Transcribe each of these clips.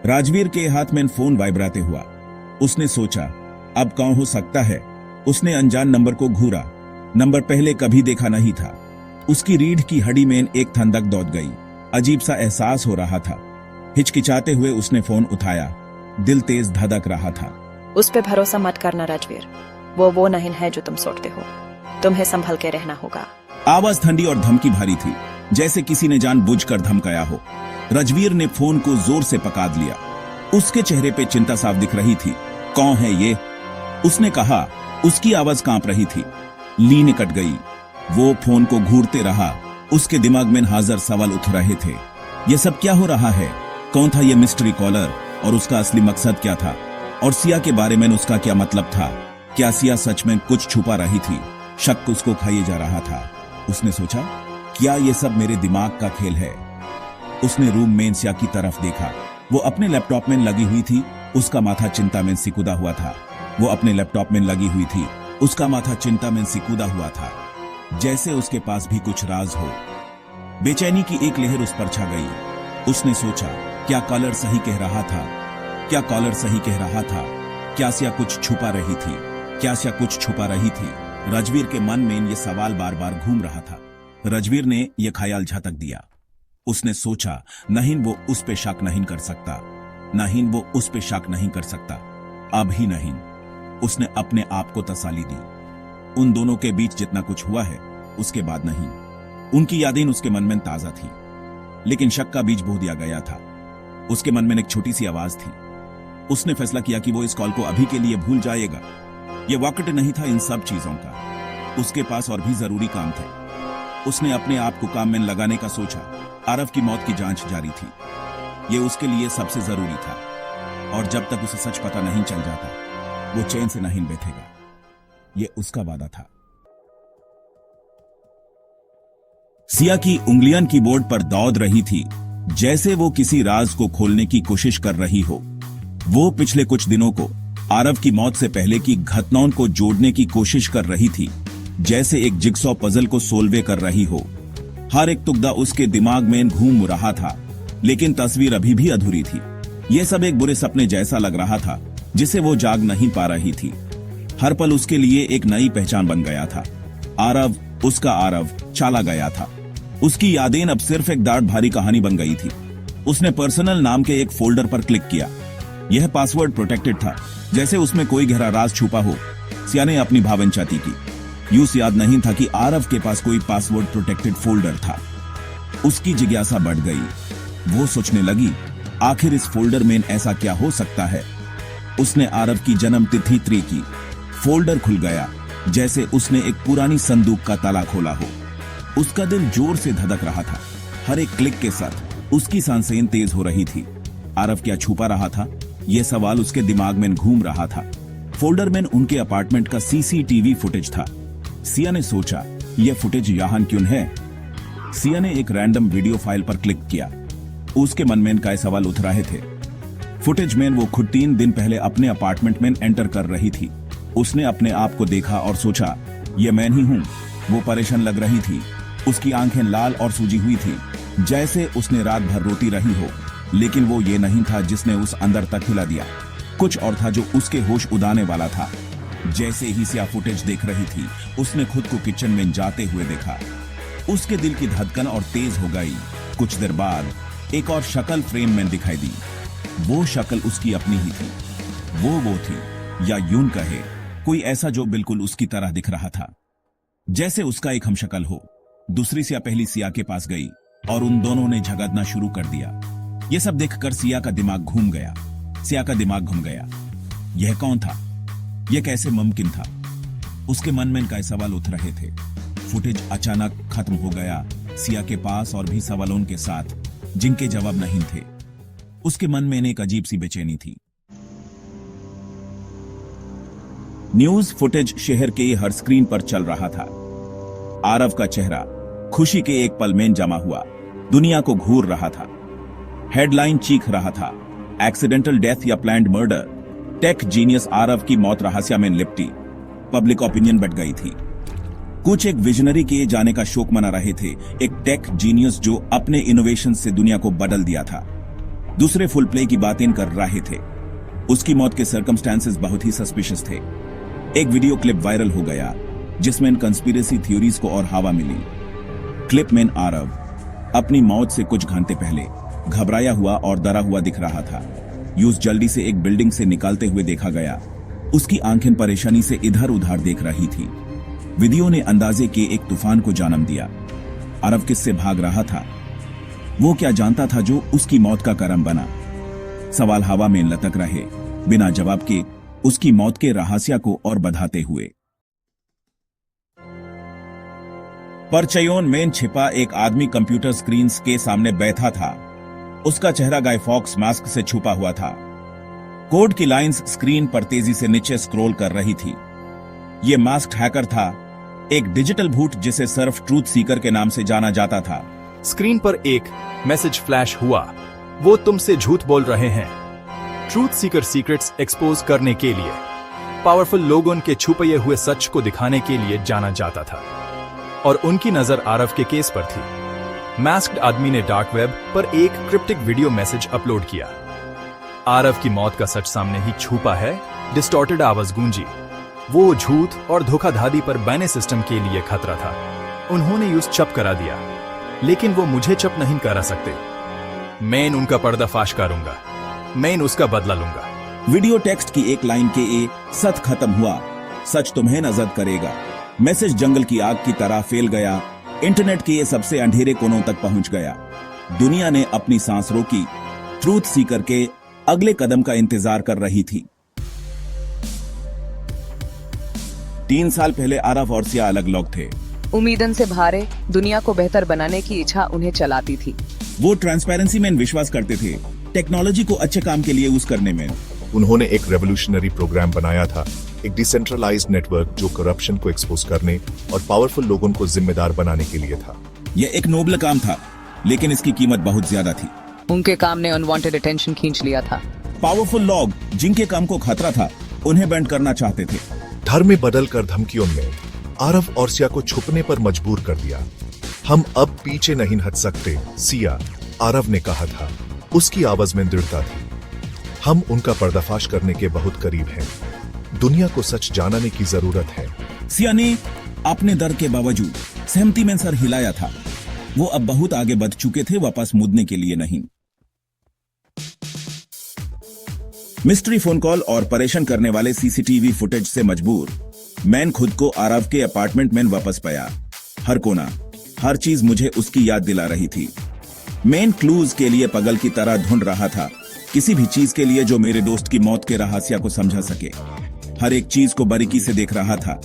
राजवीर के हाथ में फोन वाइब्राते हुआ। उसने सोचा, अब कौन हो सकता है। उसने अनजान नंबर को घूरा। नंबर पहले कभी देखा नहीं था। उसकी रीढ़ की हड्डी में एक ठंडक दौड़ गई। अजीब सा एहसास हो रहा था। हिचकिचाते हुए उसने फोन उठाया। दिल तेज धड़क रहा था। उस पे भरोसा मत करना राजवीर, वो नहीं है जो तुम सोचते हो। तुम्हें संभल के रहना होगा। आवाज ठंडी और धमकी भरी थी, जैसे किसी ने जानबूझकर धमकाया हो। राजवीर ने फोन को जोर से पकड़ लिया। उसके चेहरे पे चिंता साफ दिख रही थी। कौन है ये? उसने कहा। उसकी आवाज कांप रही थी। ली निकट गई। वो फोन को घूरते रहा। उसके दिमाग में हजार सवाल उठ रहे थे। ये सब क्या हो रहा है? कौन था ये मिस्ट्री कॉलर और उसका असली मकसद क्या था? और सिया के बारे में उसका क्या मतलब था? क्या सिया सच में कुछ छुपा रही थी? शक उसको खाए जा रहा था। उसने सोचा, क्या ये सब मेरे दिमाग का खेल है? उसने रूम में सिया की तरफ देखा। वो अपने लैपटॉप में लगी हुई थी। उसका माथा चिंता में सिकुड़ा हुआ था। वो अपने लैपटॉप में लगी हुई थी। उसका माथा चिंता में सिकुड़ा हुआ था, जैसे उसके पास भी कुछ राज हो। बेचैनी की एक लहर उस पर छा गई। उसने सोचा, क्या कॉलर सही कह रहा था? क्या कॉलर सही कह रहा था? क्या सिया कुछ छुपा रही थी? क्या सिया कुछ छुपा रही थी? राजवीर के मन में ये सवाल बार बार घूम रहा था। राजवीर ने यह ख्याल झटक दिया। उसने सोचा, नहीं वो उस पे शक नहीं कर सकता। नहीं वो उस पे शक नहीं कर सकता। अब ही नहीं। उसने अपने आप को तसल्ली दी। उन दोनों के बीच जितना कुछ हुआ है, उसके बाद नहीं। उनकी यादें उसके मन में ताजा थी, लेकिन शक का बीज बो दिया गया था। उसके मन में एक छोटी सी आवाज थी। उसने फैसला किया कि वो इस कॉल को अभी के लिए भूल जाएगा। ये वक्त नहीं था इन सब चीजों का। उसके पास और भी जरूरी काम थे। उसने अपने आप को काम में लगाने का सोचा। आरव की मौत की जांच जारी थी। ये उसके लिए सबसे जरूरी था, और जब तक उसे सच पता नहीं चल जाता, वो चैन से नहीं बैठेगा। ये उसका वादा था। सिया की उंगलियां कीबोर्ड पर दौड़ रही थी, जैसे वो किसी राज को खोलने की कोशिश कर रही हो। वो पिछले कुछ दिनों को, आरव की मौत से पहले की घटनाओं को जोड़ने की कोशिश कर रही थी, जैसे एक जिगसॉ पजल को सोल्वे कर रही हो। हर एक टुकड़ा उसके दिमाग में घूम रहा था, लेकिन तस्वीर अभी भी अधूरी थी। यह सब एक बुरे सपने जैसा लग रहा था, जिसे वो जाग नहीं पा रही थी। हर पल उसके लिए एक नई पहचान बन गया था। आरव, उसका आरव चला गया था। उसकी यादें अब सिर्फ एक दाढ़ भारी कहानी बन गई थी। उसने पर्सनल नाम के एक फोल्डर पर क्लिक किया। यह पासवर्ड प्रोटेक्टेड था, जैसे उसमें कोई गहरा राज छुपा हो। सिया ने अपनी भावनचाती की। यूं याद नहीं था कि आरव के पास कोई पासवर्ड प्रोटेक्टेड फोल्डर था। उसकी जिज्ञासा बढ़ गई। वो सोचने लगी, आखिर इस फोल्डर में ऐसा क्या हो सकता है? उसने आरव की जन्म तिथि तय की। फोल्डर खुल गया, जैसे उसने एक पुरानी संदूक का ताला खोला हो। उसका दिल जोर से धड़क रहा था। हर एक क्लिक के साथ उसकी सांसें तेज हो रही थी। आरव क्या छुपा रहा था? यह सवाल उसके दिमाग में घूम रहा था। फोल्डर में उनके अपार्टमेंट का सीसीटीवी फुटेज था। सिया ने सोचा, यह फुटेज यहाँ क्यों है? सिया ने एक रैंडम वीडियो फाइल पर क्लिक किया। उसके मन में कई सवाल उठ रहे थे। फुटेज में वो खुद 3 दिन पहले अपने अपार्टमेंट में एंटर कर रही थी। उसने अपने आप को देखा और सोचा, ये मैं ही हूँ। वो परेशान लग रही थी। उसकी आंखें लाल और सूजी हुई थी, जैसे उसने रात भर रोती रही हो। लेकिन वो ये नहीं था जिसने उस अंदर तक हिला दिया। कुछ और था जो उसके होश उड़ाने वाला था। जैसे ही सिया फुटेज देख रही थी, उसने खुद को किचन में जाते हुए देखा। उसके दिल की धड़कन और तेज हो गई। कुछ देर बाद एक और शक्ल फ्रेम में दिखाई दी। वो शक्ल उसकी अपनी ही थी। वो थी, या यूं कहे, कोई ऐसा जो बिल्कुल उसकी तरह दिख रहा था, जैसे उसका एक हमशक्ल हो। दूसरी सिया पहली सिया के पास गई और उन दोनों ने झगड़ना शुरू कर दिया। यह सब देखकर सिया का दिमाग घूम गया। सिया का दिमाग घूम गया। यह कौन था? यह कैसे मुमकिन था? उसके मन में कई सवाल उठ रहे थे। फुटेज अचानक खत्म हो गया, सिया के पास और भी सवालों के साथ, जिनके जवाब नहीं थे। उसके मन में एक अजीब सी बेचैनी थी। न्यूज फुटेज शहर के हर स्क्रीन पर चल रहा था। आरव का चेहरा खुशी के एक पल में जमा हुआ, दुनिया को घूर रहा था। हेडलाइन चीख रहा था, एक्सीडेंटल डेथ या planned murder, take genius Aarav की मौत रहस्य में लिपटी। पब्लिक ओपिनियन बढ़ गई थी। कुछ एक विजनरी के जाने का शोक मना रहे थे, एक टेक जीनियस जो अपने इनोवेशन से दुनिया को बदल दिया था। दूसरे फुल प्ले की बातें कर रहे थे। उसकी मौत के सर्कमस्टेंसेस बहुत ही सस्पिशियस थे। एक वीडियो क्लिप वायरल हो गया जिसमें इन कंस्पिरेसी थ्योरीज को और हवा मिली। क्लिप में आरव अपनी मौत से कुछ घंटे पहले घबराया हुआ और डरा हुआ दिख रहा था। यूस जल्दी से एक बिल्डिंग से निकलते हुए देखा गया। उसकी आंखें परेशानी से इधर उधर देख रही थी। वीडियो ने अंदाजे के एक तूफान को जन्म दिया। आरव किससे भाग रहा था? वो क्या जानता था जो उसकी मौत का कारण बना? सवाल हवा में लटक रहे बिना जवाब के, उसकी मौत के रहस्य को और बढ़ाते हुए। परचयोन में छिपा एक आदमी कंप्यूटर स्क्रीन के सामने बैठा था। उसका चेहरा गाय फॉक्स मास्क से छुपा हुआ था। कोड की लाइंस स्क्रीन पर तेजी से नीचे स्क्रॉल कर रही थी। यह मास्क्ड हैकर था, एक डिजिटल भूत जिसे सिर्फ ट्रूथ सीकर के नाम से जाना जाता था। स्क्रीन पर एक मैसेज फ्लैश हुआ। वो तुमसे झूठ बोल रहे हैं। ट्रूथ सीकर सीक्रेट्स एक्सपोज करने के लिए, पावरफुल लोगों के छुपे हुए सच को दिखाने के लिए जाना जाता था, और उनकी नजर आरव के केस पर थी। मास्क्ड आदमी ने डार्क वेब पर एक क्रिप्टिक वीडियो मैसेज अपलोड किया। आरव की मौत का सच सामने ही छुपा है। डिस्टॉर्टेड आवाज गूंजी। वो झूठ और धोखाधड़ी पर बने सिस्टम के लिए खतरा था। उन्होंने यूज चप करा दिया, लेकिन वो मुझे चप नहीं करा सकते। मैं उनका पर्दाफाश करूंगा, मैं उसका बदला लूंगा। वीडियो टेक्स्ट की एक लाइन के ए सच खत्म हुआ। सच तुम्हें नजर करेगा। मैसेज जंगल की आग की तरह फैल गया। इंटरनेट के ये सबसे अंधेरे कोनों तक पहुंच गया। दुनिया ने अपनी सांस रोकी। ट्रूथ सीकर के अगले कदम का इंतजार कर रही थी। 3 साल पहले आरव और सिया अलग लोग थे। उम्मीदन से भारे दुनिया को बेहतर बनाने की इच्छा उन्हें चलाती थी। वो ट्रांसपेरेंसी में विश्वास करते थे, टेक्नोलॉजी को अच्छे काम के लिए यूज करने में। उन्होंने एक रेवोल्यूशनरी प्रोग्राम बनाया था, एक डिसेंट्रलाइज्ड नेटवर्क जो करप्शन को एक्सपोज करने और पावरफुल लोगों को जिम्मेदार बनाने के लिए था। यह एक नोबल काम था, लेकिन इसकी कीमत बहुत ज्यादा थी। उनके काम ने अनवांटेड अटेंशन खींच लिया था। पावरफुल लोग जिनके काम को खतरा था, उन्हें बैंड करना चाहते थे। धर्म में बदलकर धमकियों में आरव और सिया को छुपने पर मजबूर कर दिया। हम अब पीछे नहीं हट सकते, सिया, आरव ने कहा था। उसकी आवाज में दृढ़ता थी। हम उनका पर्दाफाश करने के बहुत करीब हैं। दुनिया को सच जानने की जरूरत है। सिया ने अपने डर के बावजूद सहमति में सर हिलाया था। वो अब बहुत आगे बढ़ चुके थे, वापस मुड़ने के लिए नहीं। मिस्ट्री फोन कॉल और परेशान करने वाले सीसीटीवी फुटेज से मजबूर मैन खुद को आरव के अपार्टमेंट में वापस पाया। हर कोना, हर चीज मुझे उसकी याद दिला रही थी। मैन क्लूज के लिए पागल की तरह ढूंढ रहा था, किसी भी चीज के लिए जो मेरे दोस्त की मौत के रहस्य को समझा सके। हर एक चीज को बारीकी से देख रहा था,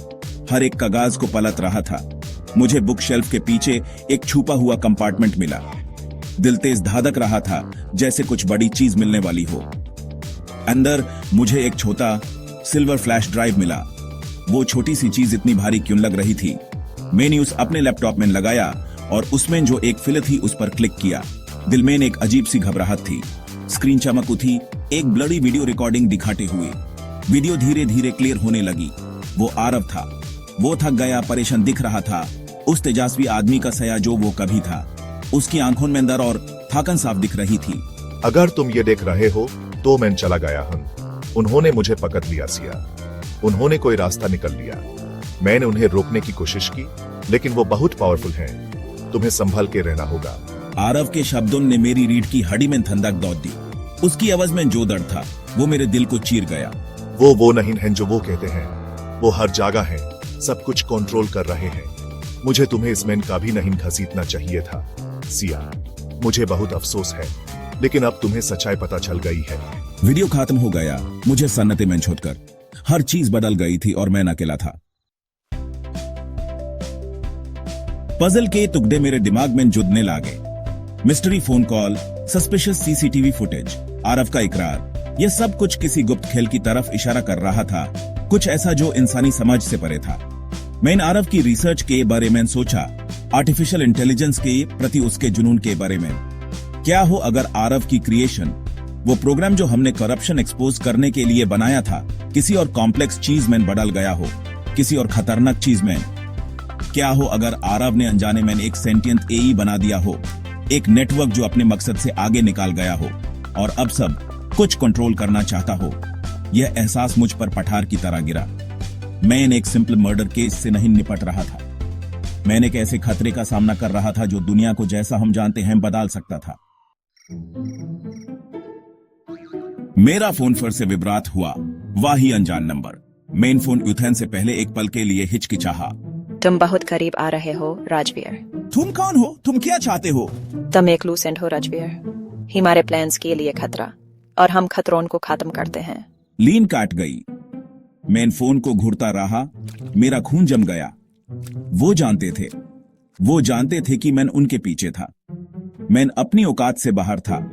हर एक कागज को पलट रहा था। मुझे बुक शेल्फ के पीछे एक छुपा हुआ कंपार्टमेंट मिला। दिल तेज धड़क रहा था, जैसे कुछ बड़ी चीज मिलने वाली हो। अंदर मुझे एक छोटा सिल्वर फ्लैश ड्राइव मिला। वो छोटी सी चीज इतनी भारी क्यों लग रही थी? मैंने उस अपने लैपटॉप में लगाया और उसमें जो एक फिल्म थी उस पर क्लिक किया। दिल में एक अजीब सी घबराहट थी। स्क्रीन चमक उठी, एक ब्लडी वीडियो रिकॉर्डिंग दिखाते हुए। वीडियो धीरे धीरे क्लियर होने लगी। वो आरव था। वो थक गया, परेशान दिख रहा था। उस तेजस्वी आदमी का सया जो वो कभी था। उसकी आंखों में अंदर और थकान साफ दिख रही थी। अगर तुम ये देख रहे हो तो मैं चला गया हूं। उन्होंने मुझे पकड़ लिया, सिया। उन्होंने कोई रास्ता निकल लिया। मैंने उन्हें रोकने की कोशिश की, लेकिन वो बहुत पावरफुल हैं। तुम्हें संभल के रहना होगा। आरव के शब्दों ने मेरी रीढ़ की हड्डी में ठंडक दौड़ दी। उसकी आवाज में जो दर्द था वो मेरे दिल को चीर गया। वो नहीं है जो वो कहते हैं। वो हर जगह है, सब कुछ कंट्रोल कर रहे हैं। मुझे तुम्हें इसमें कभी नहीं घसीटना चाहिए था, सिया। मुझे बहुत अफसोस है, लेकिन अब तुम्हें सच्चाई पता चल गई है। वीडियो खत्म हो गया। मुझे सन्नते में छोड़कर हर चीज बदल गई थी और मैं अकेला था। पजल के टुकड़े मेरे दिमाग में जुड़ने लगे। Mystery phone call, suspicious CCTV footage, Aarav का इकरार, यह सब कुछ किसी गुप्त खेल की तरफ इशारा कर रहा था। कुछ ऐसा जो इंसानी समझ से परे था। मैंने आरव की रिसर्च के बारे में सोचा, आर्टिफिशियल इंटेलिजेंस के प्रति उसके जुनून के बारे में। क्या हो अगर आरव की क्रिएशन, वो प्रोग्राम जो हमने करप्शन एक्सपोज करने के लिए बनाया था, किसी और कॉम्प्लेक्स चीज में बदल गया हो, किसी और खतरनाक चीज में। क्या हो अगर आरव ने अनजाने में एक सेंटिएंट एई बना दिया हो, एक नेटवर्क जो अपने मकसद से आगे निकाल गया हो। और अब सब कुछ कंट्रोल करना चाहता हो। यह एहसास मुझ पर पठार की तरह गिरा। मैं एक सिंपल मर्डर केस से नहीं निपट रहा था। मैंने एक ऐसे खतरे का सामना कर रहा था जो दुनिया को जैसा हम जानते हैं बदल सकता था। मेरा फोन फिर से विब्रात हुआ। वही अनजान नंबर। मेन फोन उठने से पहले एक पल के लिए हिचकिचाहा। तुम बहुत करीब आ रहे हो राजवीर। तुम कौन हो? तुम क्या चाहते हो? तुम एक लूसेंट हो राजवीर। हमारे प्लान्स के लिए खतरा, और हम खतरों को खत्म करते हैं। लीन काट गई। मैं फोन को घूरता रहा। मेरा खून जम गया। वो जानते थे कि मैं उनके पीछे था। मैं अपनी औकात से बाहर था।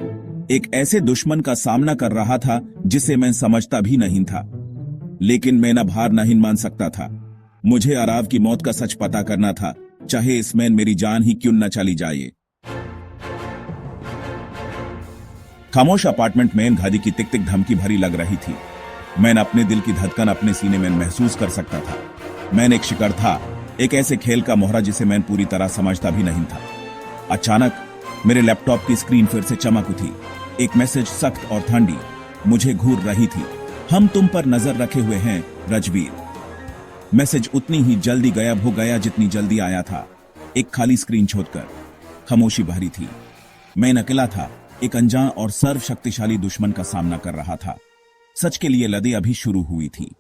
एक ऐसे दुश्मन का सामना कर रहा था जिसे मैं समझता भी नहीं था। लेकिन मैं न हार नहीं मान सकता था। मुझे आरव की मौत का सच पता करना था, चाहे इसमें मेरी जान ही क्यों न चली जाए। खामोश अपार्टमेंट में घादी की तिक तिक धमकी भरी लग रही थी। मैंने अपने दिल की धड़कन अपने सीने में महसूस कर सकता था। मैंने एक शिकार था, एक ऐसे खेल का मोहरा जिसे मैं पूरी तरह समझता भी नहीं था। अचानक मेरे लैपटॉप की स्क्रीन फिर से चमक उठी। एक मैसेज सख्त और ठंडी मुझे घूर रही थी। हम तुम पर नजर रखे हुए हैं राजवीर। मैसेज उतनी ही जल्दी गायब हो गया जितनी जल्दी आया था। एक खाली स्क्रीन छोड़कर खामोशी भरी थी। मैं अकेला था, एक अनजान और सर्वशक्तिशाली दुश्मन का सामना कर रहा था। सच के लिए लड़ाई अभी शुरू हुई थी।